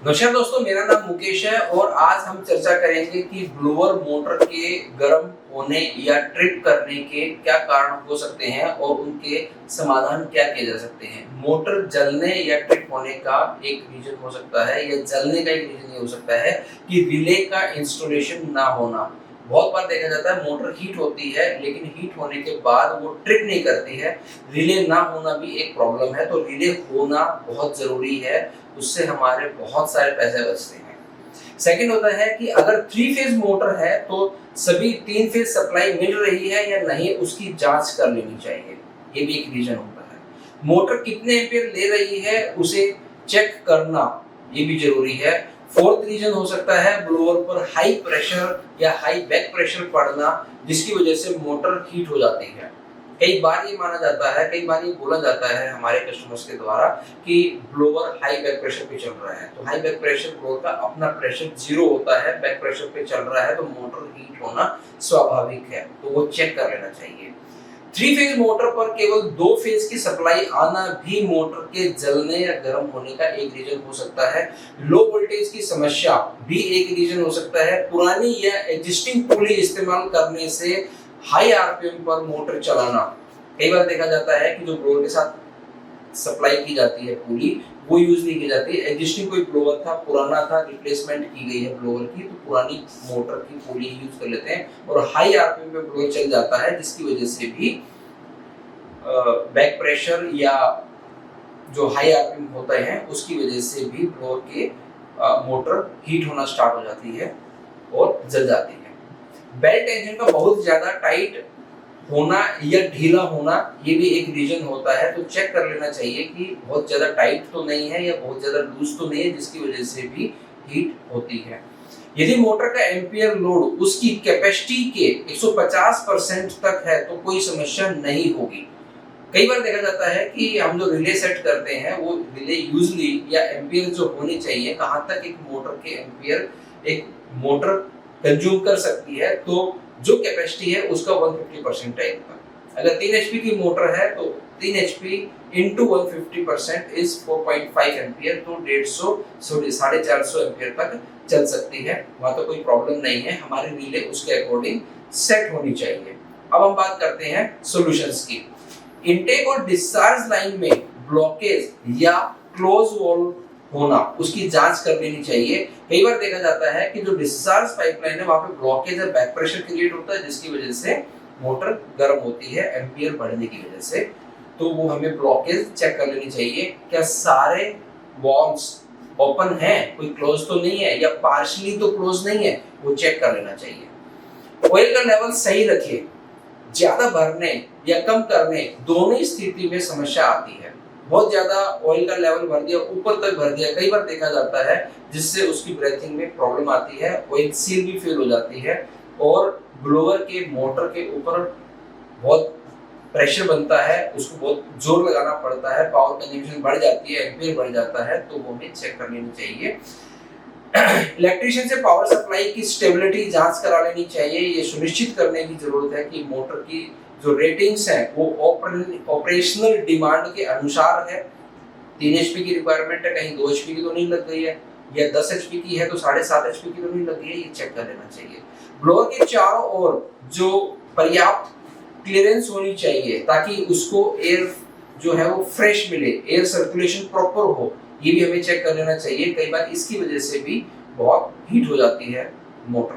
नमस्कार दोस्तों, मेरा नाम मुकेश है और आज हम चर्चा करेंगे कि ब्लोअर मोटर के गर्म होने या ट्रिप करने के क्या कारण हो सकते हैं और उनके समाधान क्या किए जा सकते हैं। मोटर जलने या ट्रिप होने का एक रीजन हो सकता है या जलने का एक रीजन ये हो सकता है कि रिले का इंस्टॉलेशन ना होना। बहुत बार देखा जाता है मोटर हीट होती है लेकिन हीट होने के बाद वो ट्रिप नहीं करती है। रिले ना होना भी एक प्रॉब्लम है, तो रिले होना बहुत जरूरी है, उससे हमारे बहुत सारे पैसे बचते हैं। सेकंड होता है कि अगर 3 फेज मोटर है तो सभी 3 फेज सप्लाई मिल रही है या नहीं, उसकी जांच कर लेनी चाहिए। ये भी एक रीजन होता है। मोटर कितने एम्पीयर ले रही है उसे चेक करना, ये भी जरूरी है। फोर्थ रीजन हो सकता है ब्लोअर पर हाई प्रेशर या हाई बैक प्रेशर पड़ना, जिसकी वजह से मोटर हीट हो जाती है। कई बार ये माना जाता है, कई बार ये बोला जाता है हमारे कस्टमर्स के द्वारा कि ब्लोअर हाई बैक प्रेशर पे चल रहा है। तो हाई बैक प्रेशर ब्लोअर का अपना प्रेशर 0 होता है, बैक प्रेशर पे चल रहा है तो मोटर हीट होना स्वाभाविक है, तो वो चेक कर लेना चाहिए। 3 फेज मोटर पर केवल 2 फेज की सप्लाई आना भी मोटर के जलने या गर्म होने का एक रीजन हो सकता है। लो वोल्टेज की समस्या भी एक रीजन हो सकता है। पुरानी या एग्जिस्टिंग पुली इस्तेमाल करने से हाई आरपीएम पर मोटर चलाना, कई बार देखा जाता है कि जो ब्लोअर के साथ सप्लाई की जाती है पुली वो यूज नहीं की जाती। एग्जिस्टिंग कोई ब्लोअर था, पुराना था, रिप्लेसमेंट की गई है ब्लोअर की, तो पुरानी मोटर की पुली यूज कर लेते हैं और हाई आरपीएम पे ब्लोअर चल जाता है, जिसकी वजह से भी बैक प्रेशर या जो हाई आरपीएम होता है उसकी वजह से भी ब्लोअर के मोटर हीट होना स्टार्ट हो जाती है और जल जाती है। बेल्ट इंजन का बहुत ज्यादा टाइट होना या ढीला होना, ये भी एक रीजन होता है, तो चेक कर लेना चाहिए कि बहुत ज्यादा टाइट तो नहीं है या बहुत ज्यादा लूज तो नहीं है, जिसकी वजह से भी हीट होती है। यदि मोटर का एम्पियर लोड उसकी कैपेसिटी के 150% तक है तो कोई समस्या नहीं होगी। कई बार देखा जाता है कि हम जो रिले सेट करते हैं वो रिले यूजली या एम्पियर जो होने चाहिए, कहाँ तक एक मोटर के एम्पियर एक मोटर कंज्यूम कर सकती है, तो जो कैपेसिटी है उसका 150% टाइप का। अगर 3 एचपी की मोटर है तो 3 एचपी इंटू 150% इज 4.5 एम्पियर, तो 450 एम्पियर तक चल सकती है। वहां तो कोई प्रॉब्लम नहीं है, हमारी रिले उसके अकॉर्डिंग सेट होनी चाहिए। अब हम बात करते हैं सॉल्यूशंस की। इनटेक और डिस्चार्ज लाइन में ब्लॉकेज या क्लोज वॉल्व होना, उसकी जांच कर लेनी चाहिए। कई बार देखा जाता है कि जो डिस्चार्ज पाइपलाइन है वहां पे ब्लॉकेज है, बैक प्रेशर क्रिएट होता है, जिसकी वजह से मोटर गर्म होती है एम्पियर बढ़ने की वजह से। तो वो हमें ब्लॉकेज चेक कर लेनी चाहिए। क्या सारे वॉल्व्स ओपन हैं, कोई क्लोज तो नहीं है या पार्शियली तो क्लोज नहीं है, वो चेक कर लेना चाहिए। ऑयल का लेवल सही रखिए, ज्यादा भरने या कम करने दोनों ही स्थिति में समस्या आती है। बहुत ज्यादा ऑयल का लेवल भर दिया, ऊपर तक भर दिया, कई बार देखा जाता है, जिससे उसकी ब्रेथिंग में प्रॉब्लम आती है, ऑयल सील भी फेल हो जाती है और ब्लोअर के मोटर के ऊपर बहुत प्रेशर बनता है, उसको बहुत जोर लगाना पड़ता है, पावर कंजम्पशन बढ़ जाती है, एम्पियर बढ़ जाता है, तो वो हमें चेक कर लेनी चाहिए। इलेक्ट्रिशियन से पावर सप्लाई की स्टेबिलिटी जांच करा लेनी चाहिए। ये सुनिश्चित करने की जरूरत है कि मोटर की जो रेटिंग्स हैं वो ऑपरेशनल डिमांड के अनुसार है। 3 एचपी की रिक्वायरमेंट है, कहीं 2 एचपी की तो नहीं लग गई है, या 10 एचपी की है तो 7.5 एचपी की तो नहीं लग गई है, ये चेक कर लेना चाहिए। ब्लोअर के चारों ओर जो पर्याप्त क्लियरेंस होनी चाहिए ताकि उसको एयर जो है वो फ्रेश मिले, एयर सर्कुलेशन प्रॉपर हो, ये भी हमें चेक कर लेना चाहिए। कई बार इसकी वजह से भी बहुत हीट हो जाती है मोटर।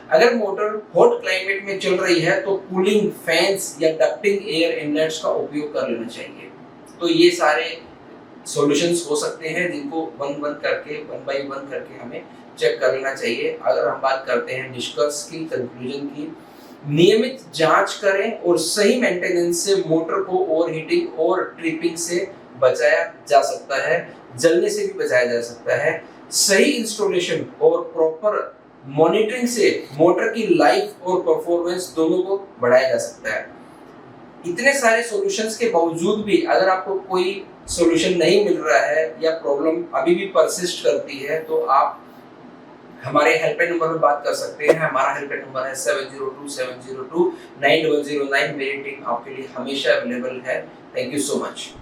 अगर मोटर हॉट क्लाइमेट में चल रही है तो कूलिंग फैंस या डक्टिंग एयर इनलेट्स का उपयोग कर लेना चाहिए। तो ये सारे सॉल्यूशंस हो सकते हैं जिनको वन बाय वन करके हमें चेक कर लेना चाहिए। अगर हम बात करते हैं निष्कर्ष की, कंक्लूजन की, नियमित जांच करें और सही मेंटेनेंस से मोटर को ओवरहीटिंग और ट्रिपिंग से बचाया जा सकता है, जलने से भी बचाया जा सकता है। सही इंस्टॉलेशन और प्रॉपर मॉनिटरिंग से मोटर की लाइफ और परफॉर्मेंस दोनों को बढ़ाया जा सकता है। इतने सारे सॉल्यूशंस के बावजूद भी अगर आपको कोई सॉल्यूशन नहीं मिल रहा है या प्रॉब्लम अभी भी परसिस्ट करती है, तो आप हमारे हेल्पलाइन नंबर पर बात कर सकते हैं। हमारा हेल्पलाइन नंबर है 7027029009। मेरी टीम आपके लिए हमेशा अवेलेबल है। Thank you so much.